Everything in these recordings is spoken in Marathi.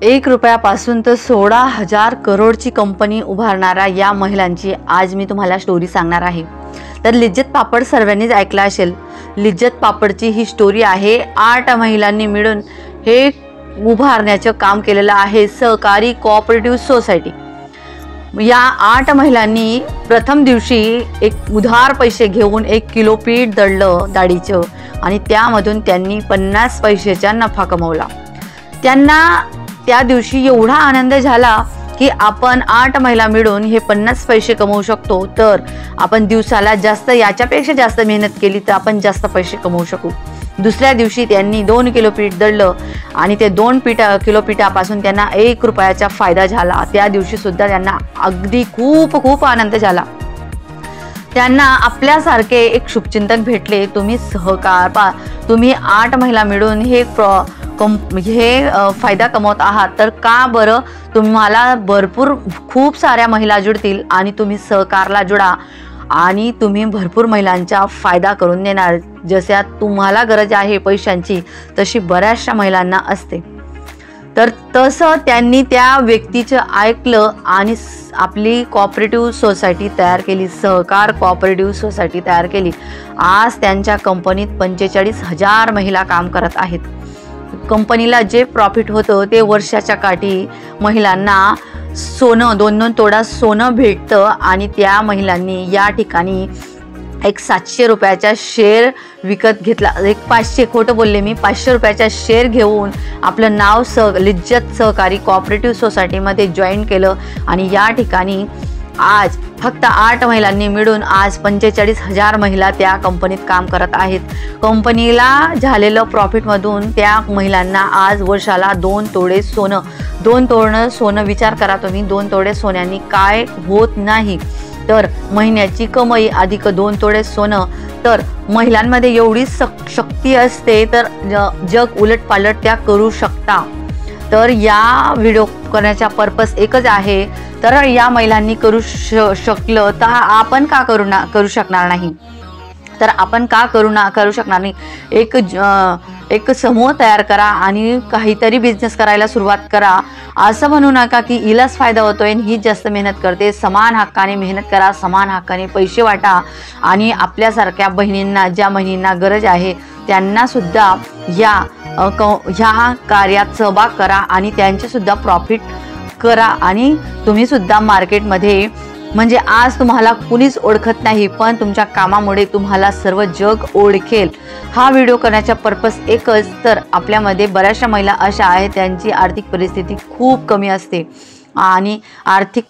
₹1 तर 16,000 करोडची कंपनी उभारणाऱ्या या महिलांची आज मी तुम्हाला स्टोरी सांगणार आहे। तर लिज्जत पापड सर्वांनीच ऐकला असेल। लिज्जत पापडची ही स्टोरी आहे। 8 महिलांनी मिळून हे उभारण्याचे काम केलेलं आहे, सहकारी कोऑपरेटिव्ह सोसायटी। या 8 महिलांनी प्रथम दिवशी एक उधार पैसे घेऊन 1 किलो पीठ दळलं डाळीचं आणि त्यामधून त्यांनी 50 पैशाचा नफा कमवला। त्यांना त्या दिवशी एवढा आनंद झाला की आपण 8 महिला मिळून हे 50 पैसे कमवू शकतो, तर आपण दिवसाला जास्त याच्यापेक्षा जास्त मेहनत केली तर आपण जास्त पैसे कमवू शकू। दुसऱ्या दिवशी त्यांनी 2 किलो पीठ दळलं आणि ते 2 किलो पिठापासून त्यांना ₹1 फायदा झाला। त्या दिवशी सुद्धा त्यांना अगदी खूप आनंद झाला। त्यांना आपल्यासारखे एक शुभचिंतक भेटले। तुम्ही 8 महिला मिळून हे फायदा कमवत आहात, तर का बरं तुम्हाला भरपूर खूप साऱ्या महिला जुळतील आणि तुम्ही सहकारला जुळा आणि तुम्ही भरपूर महिलांचा फायदा करून देणार। जशा तुम्हाला गरज आहे पैशांची तशी बऱ्याचशा महिलांना असते। तर तसं त्यांनी त्या व्यक्तीचं ऐकलं आणि आपली कोऑपरेटिव्ह सोसायटी तयार केली, सहकार कोऑपरेटिव्ह सोसायटी तयार केली। आज त्यांच्या कंपनीत 45,000 महिला काम करत आहेत। कंपनीला जे प्रॉफिट होतं ते वर्षाच्या काठी महिलांना सोनं 2-2 तोळा सोनं भेटतं आणि त्या महिलांनी या ठिकाणी एक ₹700 शेअर विकत घेतला। एक 500 खोटं बोलले मी, ₹500 शेअर घेऊन आपलं नाव लिज्जत सहकारी कोऑपरेटिव्ह सोसायटीमध्ये जॉईन केलं आणि या ठिकाणी आज फक्त 8 महिलांनी मिळून आज 45,000 महिला त्या कंपनीत काम करत आहेत। कंपनीला झालेलं प्रॉफिटमधून त्या महिलांना आज वर्षाला 2 तोळे सोनं, 2 तोळं सोनं विचार करा तुम्ही, 2 तोळे सोन्याने काय होत नाही। तर महिन्याची कमाई अधिक 2 तोळे सोनं, तर महिलांमध्ये एवढी शक्ती असते तर जग उलटपालट त्या करू शकता। तर या व्हिडिओ करण्याचा पर्पस एकच आहे, तर या महिलांनी करू शकलं तर आपण का करू शकणार नाही? तर आपण का करू शकणार नाही? एक समूह तयार करा आणि काहीतरी बिझनेस करायला सुरुवात करा। असं म्हणू नका की हिलाच फायदा होतोय आणि ही जास्त मेहनत करते। समान हक्काने मेहनत करा, समान हक्काने पैसे वाटा आणि आपल्यासारख्या बहिणींना, ज्या बहिणींना गरज आहे त्यांना सुद्धा ह्या कार्यात सहभाग करा आणि त्यांचे सुद्धा प्रॉफिट करा आणि तुम्ही सुद्धा मार्केटमध्ये, म्हणजे आज तुम्हाला कुणीच ओळखत नाही पण तुमच्या कामामुळे तुम्हाला सर्व जग ओळखेल। हा व्हिडिओ करण्याचा पर्पस एकच, तर आपल्यामध्ये बऱ्याचशा महिला अशा आहेत त्यांची आर्थिक परिस्थिती खूप कमी असते आणि आर्थिक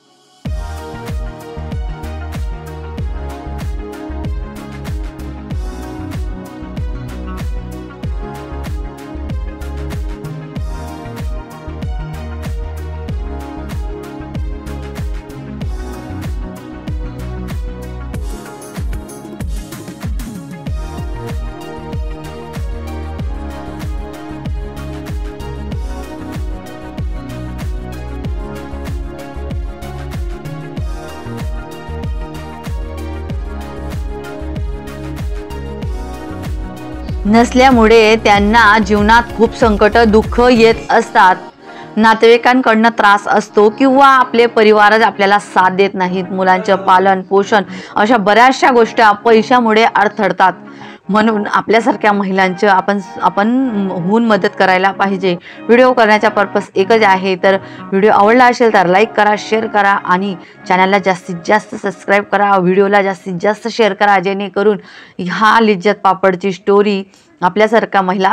नसल्यामुळे त्यांना जीवनात खूप संकट, दुःख येत असतात। नातेवाईकांकडून त्रास असतो किंवा आपले परिवारच आपल्याला साथ देत नाहीत। मुलांचं पालन पोषण अशा बऱ्याचशा गोष्टी पैशामुळे अडथळतात। म्हणून आपल्यासारख्या महिलांचं आपण मदत करायला पाहिजे। व्हिडिओ करण्याचा पर्पस एकच आहे। तर व्हिडिओ आवडला असेल तर लाईक करा, शेअर करा आणि चॅनलला जास्तीत जास्त सबस्क्राईब करा। व्हिडिओला जास्तीत जास्त शेअर करा जेणेकरून ह्या लिज्जत पापडची स्टोरी आपल्यासारख्या महिला